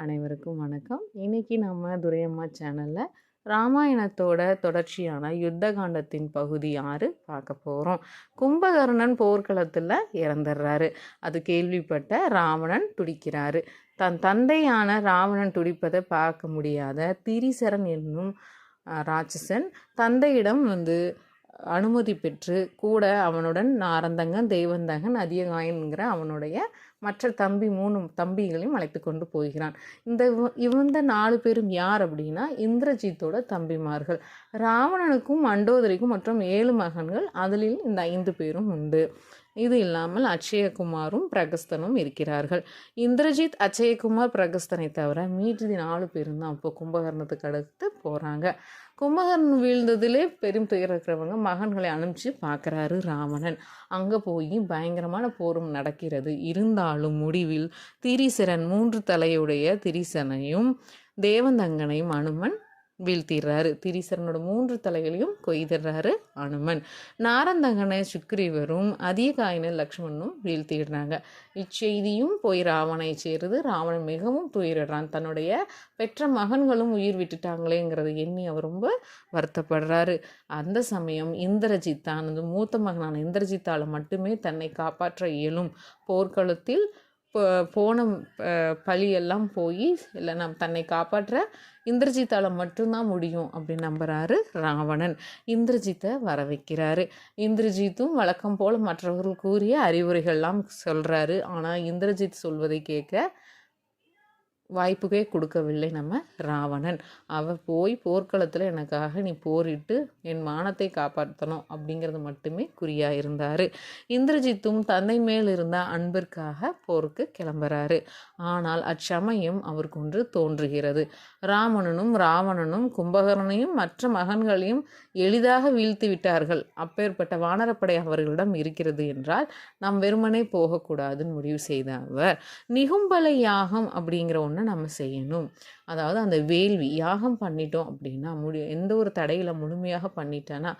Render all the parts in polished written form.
அனைவருக்கும் வணக்கம். இன்னைக்கு நம்ம துரையம்மா சேனலில் ராமாயணத்தோட தொடர்ச்சியான யுத்த காண்டத்தின் பகுதி 6 பார்க்க போகிறோம். கும்பகர்ணன் போர்க்களத்தில் இறந்துடுறாரு. அது கேள்விப்பட்ட ராவணன் துடிக்கிறாரு. தன் தந்தையான ராவணன் துடிப்பதை பார்க்க முடியாத திரிசரன் என்னும் ராட்சசன் தந்தையிடம் அனுமதி பெற்று கூட அவனுடன் நாரந்தங்கன், தேவந்தகன், அதியகாயன்கிற அவனுடைய மற்ற 3 தம்பிகளையும் அழைத்து கொண்டு போகிறான். இந்த 4 பேரும் யார் அப்படின்னா இந்திரஜித்தோட தம்பிமார்கள். ராவணனுக்கும் மண்டோதரிக்கும் மற்றும் 7 மகன்கள், அதில் இந்த 5 பேரும் உண்டு. இது இல்லாமல் அட்சயகுமாரும் பிரகஸ்தனும் இருக்கிறார்கள். இந்திரஜித், அட்சயகுமார், பிரகஸ்தனை தவிர மீதி 4 பேரும் தான் இப்போ கும்பகர்ணத்துக்கு அடுத்து போகிறாங்க. கும்பகர்ணன் வீழ்ந்ததிலே பெரும் துயர் இருக்கிறவங்க மகன்களை அனுப்பிச்சு பார்க்குறாரு ராவணன். அங்கே போய் பயங்கரமான போரும் நடக்கிறது. இருந்தாலும் முடிவில் திரிசரன் 3 தலையுடைய திரிசனையும் தேவந்தங்கனையும் அனுமன் வீழ்த்திடுறாரு. திரிசரனோட 3 தலைகளையும் கொய்திடுறாரு அனுமன். நாரந்தங்கனை சுக்ரீவரும் அதியகாயனை லக்ஷ்மணனும் வீழ்த்திடுறாங்க. இச்செய்தியும் போய் ராவணனை சேருது. ராவணன் மிகவும் துயரிடுறான். தன்னுடைய பெற்ற மகன்களும் உயிர் விட்டுட்டாங்களேங்கிறத எண்ணி அவர் ரொம்ப வருத்தப்படுறாரு. அந்த சமயம் இந்திரஜித் தான் மூத்த மகனான இந்திரஜித்தால் மட்டுமே தன்னை காப்பாற்ற இயலும். போர்க்களத்தில் போன பழியெல்லாம் போய் இல்லை தன்னை காப்பாற்ற இந்திரஜித்தால் மட்டும்தான் முடியும் அப்படின்னு நம்புறாரு ராவணன். இந்திரஜித்தை வர வைக்கிறாரு. இந்திரஜித்தும் வழக்கம் போல் மற்றவர்கள் கூறிய அறிவுரைகள்லாம் சொல்கிறாரு. ஆனால் இந்திரஜித் சொல்வதை கேட்க வாய்ப்புக்கே கொடுக்கவில்லை நம்ம ராவணன். அவர் போய் போர்க்களத்தில் எனக்காக நீ போரிட்டு என் மானத்தை காப்பாற்றணும் அப்படிங்கிறது மட்டுமே குறியாக இருந்தார். இந்திரஜித்தும் தந்தை மேல் இருந்த அன்பிற்காக போருக்கு கிளம்புறாரு. ஆனால் அச்சமயம் அவருக்கு ஒன்று தோன்றுகிறது. ராவணனும் கும்பகர்ணனையும் மற்ற மகன்களையும் எளிதாக வீழ்த்தி விட்டார்கள். அப்பேற்பட்ட வானரப்படை அவர்களிடம் இருக்கிறது என்றால் நாம் வெறுமனே போகக்கூடாதுன்னு முடிவு செய்த அவர் நிகும்பலை யாகம் அப்படிங்கிற ஒன்று நம்ம செய்யணும். அதாவது அந்த வேள்வி யாகம் பண்ணிட்டோம் அப்படின்னா எந்த ஒரு தடையில முழுமையாக பண்ணிட்டேன்னா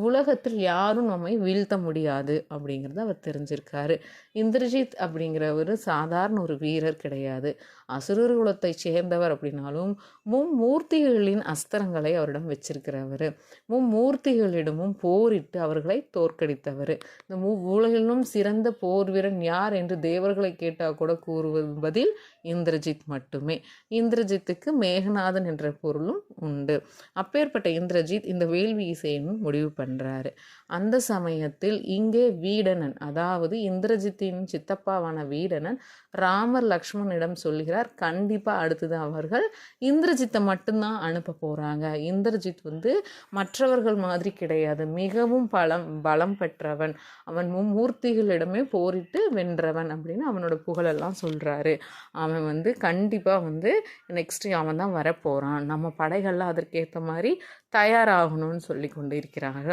உலகத்தில் யாரும் நம்மை வீழ்த்த முடியாது அப்படிங்கிறத அவர் தெரிஞ்சிருக்காரு. இந்திரஜித் அப்படிங்கிறவர் சாதாரண ஒரு வீரர் கிடையாது. அசுரர் குலத்தை சேர்ந்தவர் அப்படின்னாலும் மும்மூர்த்திகளின் அஸ்திரங்களை அவரிடம் வச்சிருக்கிறவர். மும்மூர்த்திகளிடமும் போரிட்டு அவர்களை தோற்கடித்தவர். இந்த உலகிலும் சிறந்த போர் வீரன் யார் என்று தேவர்களை கேட்டால் கூட கூறுவது பதில் இந்திரஜித் மட்டுமே. இந்திரஜித்துக்கு மேகநாதன் என்ற பொருளும் உண்டு. அப்பேற்பட்ட இந்திரஜித் இந்த வேள்வியை செய்யணும் முடிவு பண்றாரு. அந்த சமயத்தில் இங்கே வீடனன், அதாவது இந்திரஜித்தின் சித்தப்பாவான வீடனன் ராமர் லக்ஷ்மணிடம் சொல்கிறார், கண்டிப்பா அடுத்தது அவர்கள் இந்திரஜித்தை மட்டும்தான் அனுப்ப போறாங்க. இந்திரஜித் மற்றவர்கள் மாதிரி கிடையாது, மிகவும் பலம் பெற்றவன், அவன் மும்மூர்த்திகளிடமே போரிட்டு வென்றவன் அப்படின்னு அவனோட புகழெல்லாம் சொல்றாரு. அவன் கண்டிப்பா நெக்ஸ்ட் அவன் தான் வரப்போறான், நம்ம படைகள்லாம் அதற்கேற்ற மாதிரி தயாராகணும்னு சொல்லி கொண்டு இருக்கிறாங்க.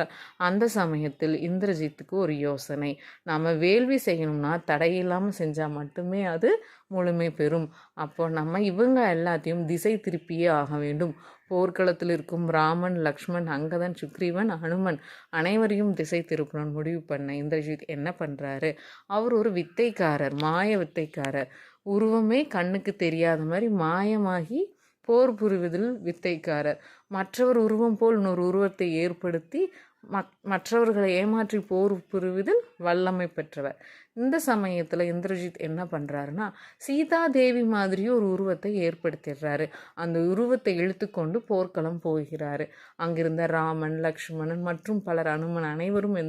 அந்த சமயத்தில் இந்திரஜித்துக்கு ஒரு யோசனை, நம்ம வேள்வி செய்யணும்னா தடையில்லாமல் செஞ்சால் மட்டுமே அது முழுமை பெறும். அப்போ நம்ம இவங்க எல்லாத்தையும் திசை திருப்பியே ஆக வேண்டும். போர்க்களத்தில் இருக்கும் ராமன், லக்ஷ்மண், அங்கதன், சுக்ரீவன், அனுமன் அனைவரையும் திசை திருப்பணும்னு முடிவு பண்ண இந்திரஜித் என்ன பண்ணுறாரு, அவர் ஒரு வித்தைக்காரர், மாய வித்தைக்காரர். உருவமே கண்ணுக்கு தெரியாத மாதிரி மாயமாகி போர் புரிவதில் வித்தைக்காரர். மற்றவர் உருவம் போல் இன்னொரு உருவத்தை ஏற்படுத்தி மற்றவர்களை ஏமாற்றி போர் புரிவதில் வல்லமை பெற்றவர். இந்த சமயத்தில் இந்திரஜித் என்ன பண்ணுறாருன்னா சீதா தேவி மாதிரியும் ஒரு உருவத்தை ஏற்படுத்திடுறாரு. அந்த உருவத்தை இழுத்துக்கொண்டு போர்க்களம் போகிறாரு. அங்கிருந்த ராமன், லக்ஷ்மணன் மற்றும் பலர், அனுமன் அனைவரும்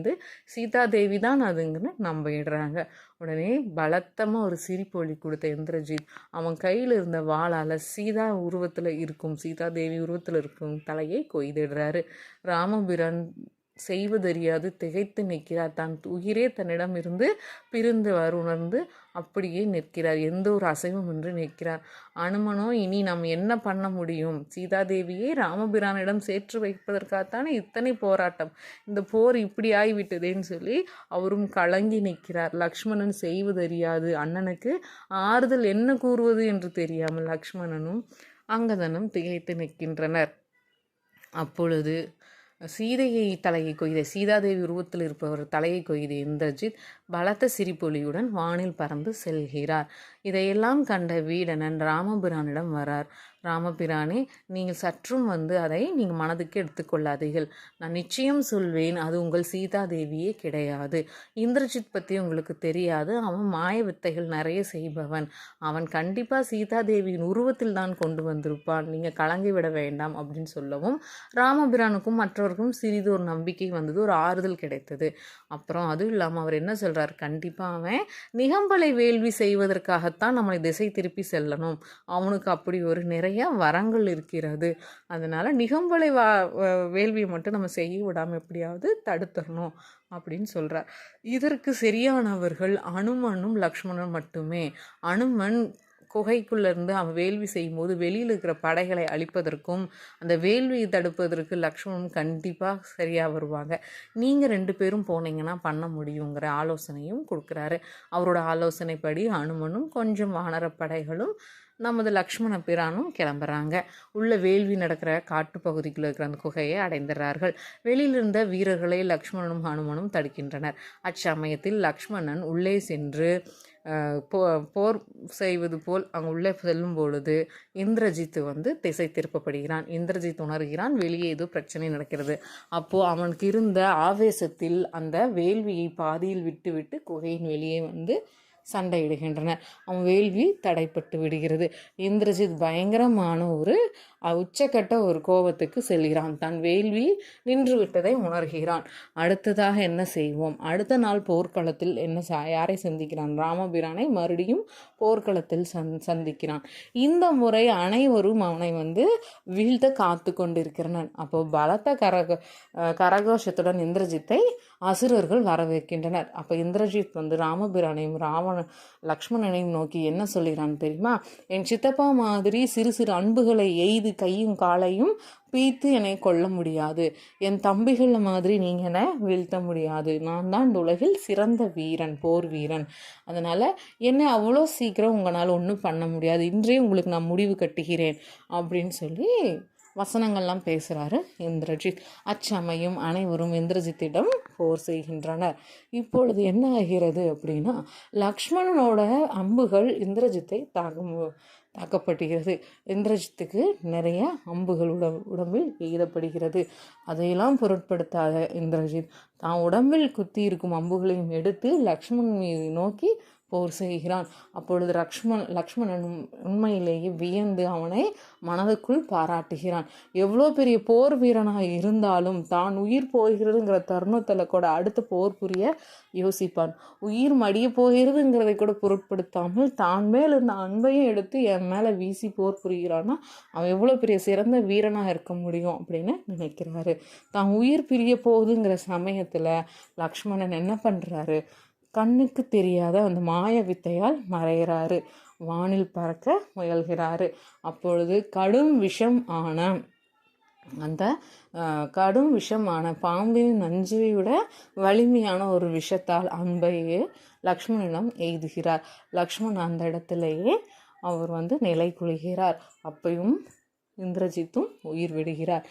சீதா தேவி தான் அதுங்கன்னு நம்பிடுறாங்க. உடனே பலத்தமாக ஒரு சிரிப்பொலி கொடுத்த இந்திரஜித் அவன் கையில் இருந்த வாளால் சீதா தேவி உருவத்தில் இருக்கும் தலையை கொய்திடுறாரு. ராமபிரான் செய்வதறியாது திகைத்து நிற்கிறார். தான் உயிரே தன்னிடம் இருந்து பிரிந்து உணர்ந்து அப்படியே நிற்கிறார். எந்த ஒரு அசைவும் இன்றி நிற்கிறார். அனுமனோ இனி நாம் என்ன பண்ண முடியும், சீதாதேவியை ராமபிரானிடம் சேர்த்து வைப்பதற்காகத்தானே இத்தனை போராட்டம், இந்த போர் இப்படி ஆகிவிட்டதேன்னு சொல்லி அவரும் கலங்கி நிற்கிறார். லக்ஷ்மணன் செய்வதறியாது அண்ணனுக்கு ஆறுதல் என்ன கூறுவது என்று தெரியாமல் லக்ஷ்மணனும் அங்கதனும் திகைத்து நிற்கின்றனர். அப்பொழுது சீதையை தலையை கொய்த சீதாதேவி உருவத்தில் இருப்பவர் தலையை கொய்த இந்திரஜித் பலத்த சிரிப்பொலியுடன் வானில் பறந்து செல்கிறார். இதையெல்லாம் கண்ட வீடணன் ராமபிரானிடம் வரார். ராமபிரானே, நீங்கள் சற்றும் அதை நீங்கள் மனதுக்கு எடுத்துக்கொள்ளாதீர்கள். நான் நிச்சயம் சொல்வேன், அது உங்கள் சீதாதேவியே கிடையாது. இந்திரஜித் பற்றி உங்களுக்கு தெரியாது. அவன் மாய வித்தைகள் நிறைய செய்பவன். அவன் கண்டிப்பாக சீதாதேவியின் உருவத்தில் தான் கொண்டு வந்திருப்பான். நீங்கள் கலங்கி விட வேண்டாம் அப்படின்னு சொல்லவும் ராமபிரானுக்கும் மற்றவருக்கும் சிறிது ஒரு நம்பிக்கை வந்தது, ஒரு ஆறுதல் கிடைத்தது. அப்புறம் அதுவும் இல்லாமல் அவர் என்ன சொல்கிறார், கண்டிப்பாக அவன் நிகம்பலை வேள்வி செய்வதற்காகத்தான் நம்மளை திசை திருப்பி செல்லணும். அவனுக்கு அப்படி ஒரு நிறைய வரங்கள் இருக்கிறது. அதனால் நிகம்பலை வேள்வியை மட்டும் நம்ம செய்ய விடாமல் எப்படியாவது தடுத்துடணும் அப்படின்னு சொல்கிறார். இதற்கு சரியானவர்கள் அனுமனும் லக்ஷ்மணன் மட்டுமே. அனுமன் குகைக்குள்ளேருந்து அவன் வேள்வி செய்யும்போது வெளியில் இருக்கிற படைகளை அழிப்பதற்கும் அந்த வேள்வியை தடுப்பதற்கு லக்ஷ்மணன் கண்டிப்பாக சரியாக வருவாங்க. நீங்கள் 2 பேரும் போனீங்கன்னா பண்ண முடியுங்கிற ஆலோசனையும் கொடுக்குறாரு. அவரோட ஆலோசனைப்படி அனுமனும் கொஞ்சம் வானரப்படைகளும் நமது லக்ஷ்மண பிரானும் கிளம்புறாங்க. உள்ள வேள்வி நடக்கிற காட்டு பகுதிக்குள்ளே இருக்கிற அந்த குகையை அடைந்துறார்கள். வெளியிலிருந்த வீரர்களை லக்ஷ்மணனும் ஹனுமனும் தடுக்கின்றனர். அச்சமயத்தில் லக்ஷ்மணன் உள்ளே சென்று போர் செய்வது போல் அங்கே உள்ளே செல்லும் பொழுது இந்திரஜித் திசை திருப்பப்படுகிறான். இந்திரஜித் உணர்கிறான் வெளியே ஏதோ பிரச்சனை நடக்கிறது. அப்போது அவனுக்கு இருந்த ஆவேசத்தில் அந்த வேள்வியை பாதியில் விட்டு குகையின் வெளியே சண்டையிடுகின்றனர். அவன் வேள்வி தடைப்பட்டு விடுகிறது. இந்திரஜித் பயங்கரமான ஒரு உச்சக்கட்ட ஒரு கோபத்துக்கு செல்கிறான். தன் வேள்வி நின்று விட்டதை உணர்கிறான். அடுத்ததாக என்ன செய்வோம்? அடுத்த நாள் போர்க்களத்தில் யாரை சந்திக்கிறான்? ராமபிரானை மறுபடியும் போர்க்களத்தில் சந்திக்கிறான். இந்த முறை அனைவரும் அவனை வீழ்த்த காத்து கொண்டிருக்கிறனர். அப்போ பலத்த கரகோஷத்துடன் இந்திரஜித்தை அசுரர்கள் வரவேற்கின்றனர். அப்போ இந்திரஜித் ராமபிரானையும் லக்ஷ்மணனையும் நோக்கி என்ன சொல்கிறான் தெரியுமா? என் சித்தப்பா மாதிரி சிறு சிறு அன்புகளை எய்து கையும் காலையும் பீத்து என்னை கொல்ல முடியாது. என் தம்பிகள் மாதிரி நீங்கள் என்னை வீழ்த்த முடியாது. நான் தான் உலகில் சிறந்த வீரன், போர் வீரன். அதனால் என்னை அவ்வளோ சீக்கிரம் உங்களால் ஒன்றும் பண்ண முடியாது. இன்றே உங்களுக்கு நான் முடிவு கட்டுகிறேன் அப்படின்னு சொல்லி வசனங்கள்லாம் பேசுகிறாரு இந்திரஜித். அச்சமயம் அனைவரும் இந்திரஜித்திடம் போர் செய்கின்றனர். இப்பொழுது என்ன ஆகிறது அப்படின்னா, லக்ஷ்மணனோட அம்புகள் இந்திரஜித்தை தாக்கப்படுகிறது. இந்திரஜித்துக்கு நிறைய அம்புகள் உடம்பில் எய்தப்படுகிறது. அதையெல்லாம் பொருட்படுத்தாத இந்திரஜித் தான் உடம்பில் குத்தி இருக்கும் அம்புகளையும் எடுத்து லக்ஷ்மணன் மீது நோக்கி போர் செய்கிறான். அப்பொழுது லக்ஷ்மணன் உண்மையிலேயே வியந்து அவனை மனதுக்குள் பாராட்டுகிறான். எவ்வளோ பெரிய போர் வீரனாக இருந்தாலும் தான் உயிர் போகிறதுங்கிற தருணத்தில் கூட அடுத்த போர் புரிய யோசிப்பான். உயிர் மடிய போகிறதுங்கிறதை கூட பொருட்படுத்தாமல் தான் மேல் இருந்த அன்பையும் எடுத்து என் மேலே வீசி போர் புரிகிறான்னா அவன் எவ்வளோ பெரிய சிறந்த வீரனாக இருக்க முடியும் அப்படின்னு நினைக்கிறாரு. தான் உயிர் பிரிய போகுதுங்கிற சமயத்தில் லக்ஷ்மணன் என்ன பண்ணுறாரு? கண்ணுக்கு தெரியாத அந்த மாய வித்தையால் மறைகிறாரு. வானில் பறக்க முயல்கிறாரு. அப்பொழுது கடும் விஷமான பாம்பின் நஞ்சை விட வலிமையான ஒரு விஷத்தால் அன்பையே லக்ஷ்மணனிடம் எய்துகிறார். லக்ஷ்மணன் அந்த இடத்திலேயே அவர் நிலை கொள்கிறார். அப்பையும் இந்திரஜித்தும் உயிர் விடுகிறார்.